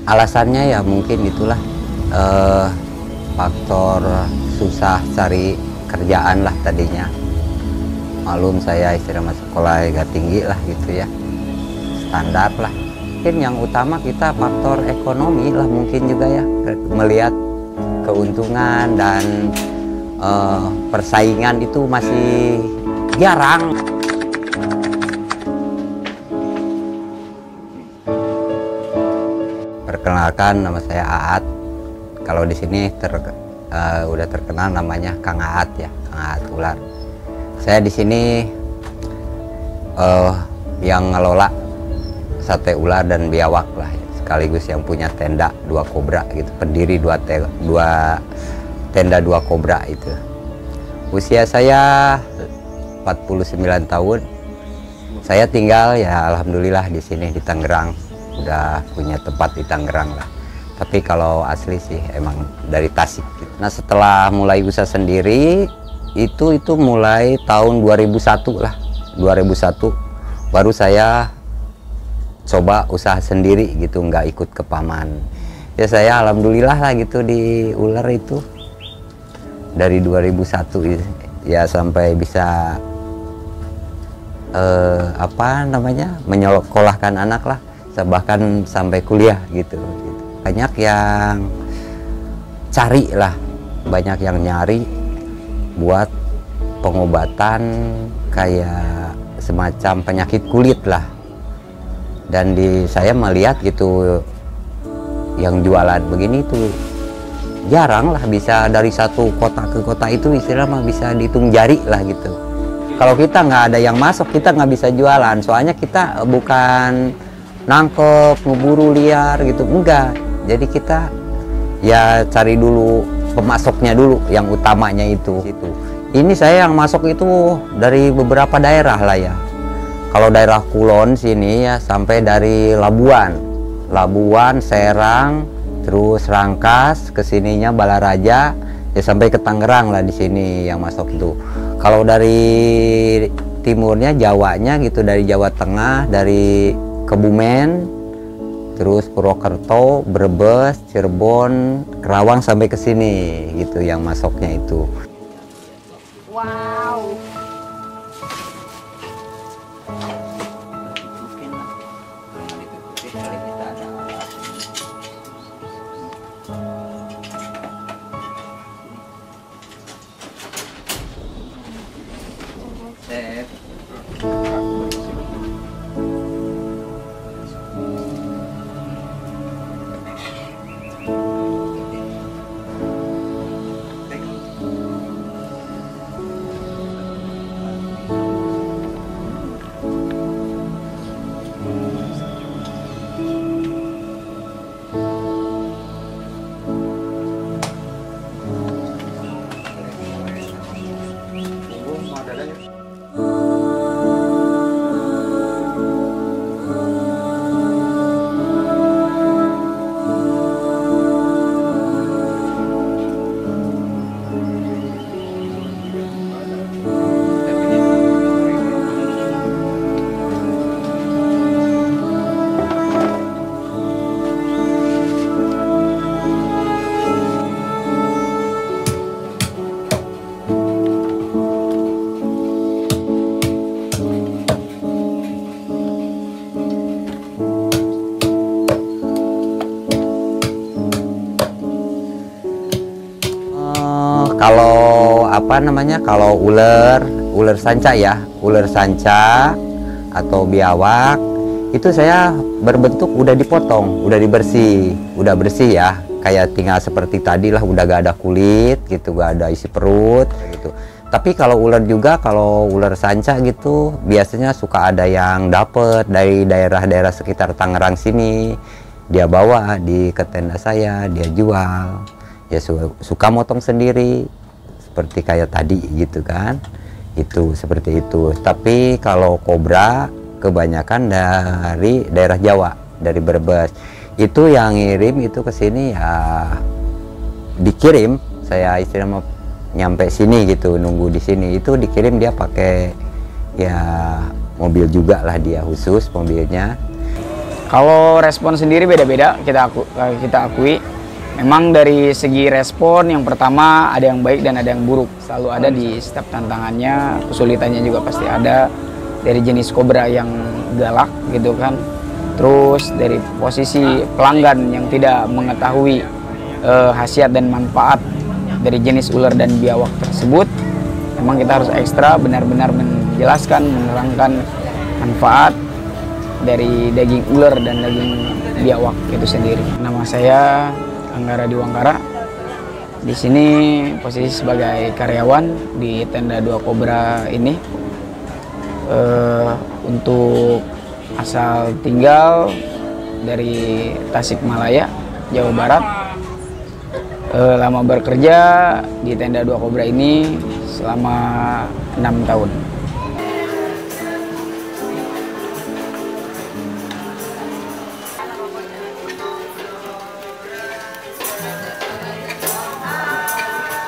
Alasannya ya mungkin itulah faktor susah cari kerjaan lah tadinya. Malum saya istilahnya sekolah gak tinggi lah gitu ya, standar lah. Mungkin yang utama kita faktor ekonomi lah mungkin juga ya, melihat keuntungan dan persaingan itu masih jarang. Perkenalkan, nama saya Aat. Kalau di sini udah terkenal namanya Kang Aat ya, Kang Aat Ular. Saya di sini yang ngelola sate ular dan biawak lah, sekaligus yang punya tenda 2 kobra gitu, pendiri dua tenda 2 kobra itu. Usia saya 49 tahun. Saya tinggal ya alhamdulillah di sini di Tangerang. Udah punya tempat di Tangerang lah. Tapi kalau asli sih emang dari Tasik gitu. Nah, setelah mulai usaha sendiri itu mulai tahun 2001 lah. 2001 baru saya coba usaha sendiri gitu, nggak ikut ke paman. Ya saya alhamdulillah lah gitu di ular itu. Dari 2001 ya sampai bisa menyekolahkan anak lah, bahkan sampai kuliah gitu. Banyak yang cari lah, banyak yang nyari buat pengobatan kayak semacam penyakit kulit lah. Dan saya melihat gitu yang jualan begini tuh jarang lah, bisa dari satu kota ke kota itu istilah mah bisa dihitung jari lah gitu. Kalau kita nggak ada yang masuk, kita nggak bisa jualan. Soalnya kita bukan nangkep, ngeburu liar gitu, enggak. Jadi kita ya cari dulu pemasoknya dulu, yang utamanya itu. Ini saya yang masuk itu dari beberapa daerah lah ya. Kalau daerah Kulon sini ya sampai dari Labuan, Serang, terus Rangkas, kesininya Balaraja, ya sampai ke Tangerang lah di sini yang masuk itu. Kalau dari timurnya Jawanya gitu, dari Jawa Tengah, dari Kebumen, terus Purwokerto, Brebes, Cirebon, Kerawang sampai ke sini gitu yang masuknya itu. Wow. Kalau ular sanca ya, ular sanca atau biawak itu saya berbentuk udah dipotong, udah bersih ya, kayak tinggal seperti tadi lah, udah gak ada kulit gitu, gak ada isi perut gitu. Tapi kalau ular juga, kalau ular sanca gitu biasanya suka ada yang dapet dari daerah-daerah sekitar Tangerang sini, dia bawa ke tenda saya, dia jual, ya suka motong sendiri seperti kayak tadi gitu kan, itu seperti itu. Tapi kalau kobra kebanyakan dari daerah Jawa, dari Brebes. Itu yang ngirim itu ke sini ya, dikirim, saya istilahnya nyampe sini gitu, nunggu di sini, itu dikirim dia pakai ya mobil juga lah, dia khusus mobilnya. Kalau respon sendiri beda-beda, kita akui. Memang dari segi respon, yang pertama ada yang baik dan ada yang buruk. Selalu ada di setiap tantangannya, kesulitannya juga pasti ada. Dari jenis kobra yang galak gitu kan. Terus dari posisi pelanggan yang tidak mengetahui khasiat dan manfaat dari jenis ular dan biawak tersebut, memang kita harus ekstra benar-benar menjelaskan, menerangkan manfaat dari daging ular dan daging biawak itu sendiri. Nama saya Anggara Diwangkara. Di sini posisi sebagai karyawan di tenda 2 Kobra ini. Untuk asal tinggal dari Tasikmalaya, Jawa Barat. Lama bekerja di tenda 2 Kobra ini selama 6 tahun.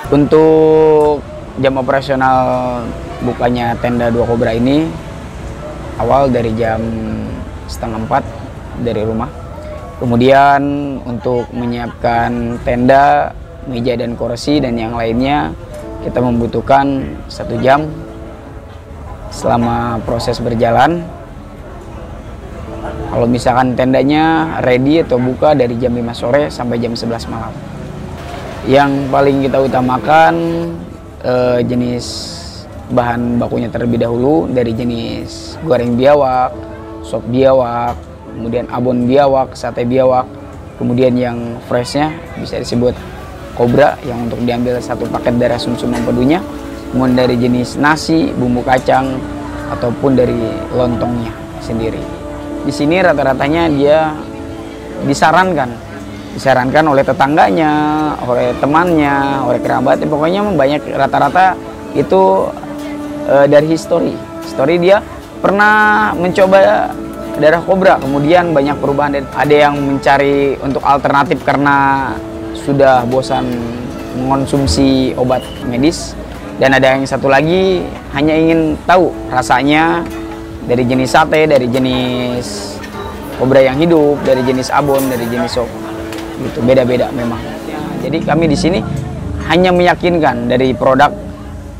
Untuk jam operasional bukanya tenda 2 Kobra ini awal dari jam 3:30 dari rumah. Kemudian untuk menyiapkan tenda, meja dan kursi dan yang lainnya kita membutuhkan 1 jam selama proses berjalan. Kalau misalkan tendanya ready atau buka dari jam 5 sore sampai jam 11 malam. Yang paling kita utamakan jenis bahan bakunya terlebih dahulu, dari jenis goreng biawak, sop biawak, kemudian abon biawak, sate biawak, kemudian yang freshnya bisa disebut kobra yang untuk diambil 1 paket darah sumsum empedunya, kemudian dari jenis nasi, bumbu kacang, ataupun dari lontongnya sendiri. Di sini rata-ratanya dia disarankan oleh tetangganya, oleh temannya, oleh kerabatnya, pokoknya banyak. Rata-rata itu dari histori dia pernah mencoba darah kobra, kemudian banyak perubahan. Ada yang mencari untuk alternatif karena sudah bosan mengonsumsi obat medis, dan ada yang satu lagi hanya ingin tahu rasanya dari jenis sate, dari jenis kobra yang hidup, dari jenis abon, dari jenis sop. Gitu, beda-beda memang. Jadi kami di sini hanya meyakinkan dari produk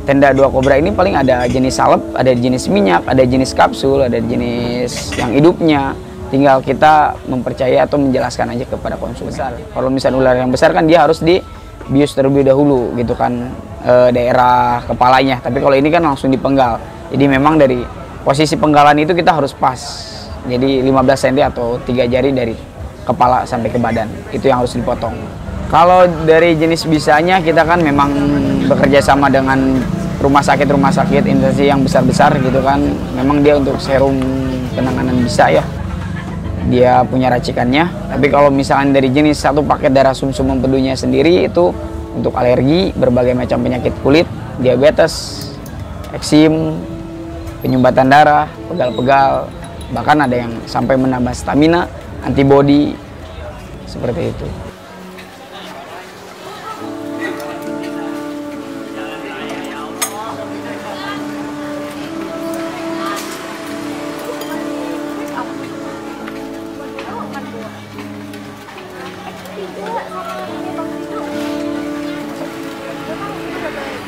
tenda 2 Kobra ini paling ada jenis salep, ada jenis minyak, ada jenis kapsul, ada jenis yang hidupnya. Tinggal kita mempercayai atau menjelaskan aja kepada konsumen. Kalau misalnya ular yang besar kan dia harus dibius terlebih dahulu gitu kan, daerah kepalanya. Tapi kalau ini kan langsung dipenggal. Jadi memang dari posisi penggalan itu kita harus pas. Jadi 15 cm atau 3 jari dari kepala sampai ke badan, itu yang harus dipotong. Kalau dari jenis bisanya, kita kan memang bekerja sama dengan rumah sakit instansi yang besar-besar gitu kan. Memang dia untuk serum penanganan bisa ya, dia punya racikannya. Tapi kalau misalnya dari jenis 1 paket darah sumsum empedunya sendiri, itu untuk alergi, berbagai macam penyakit kulit, diabetes, eksim, penyumbatan darah, pegal-pegal, bahkan ada yang sampai menambah stamina, antibodi, seperti itu.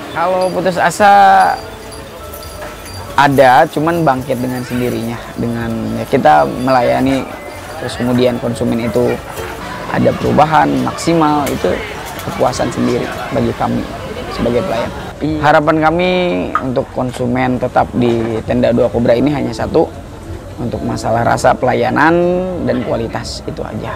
Kalau putus asa ada, cuman bangkit dengan sendirinya. Dengan ya kita melayani, terus kemudian konsumen itu ada perubahan maksimal, itu kepuasan sendiri bagi kami sebagai pelayan. Harapan kami untuk konsumen tetap di tenda 2 Kobra ini hanya satu, untuk masalah rasa pelayanan dan kualitas, itu aja.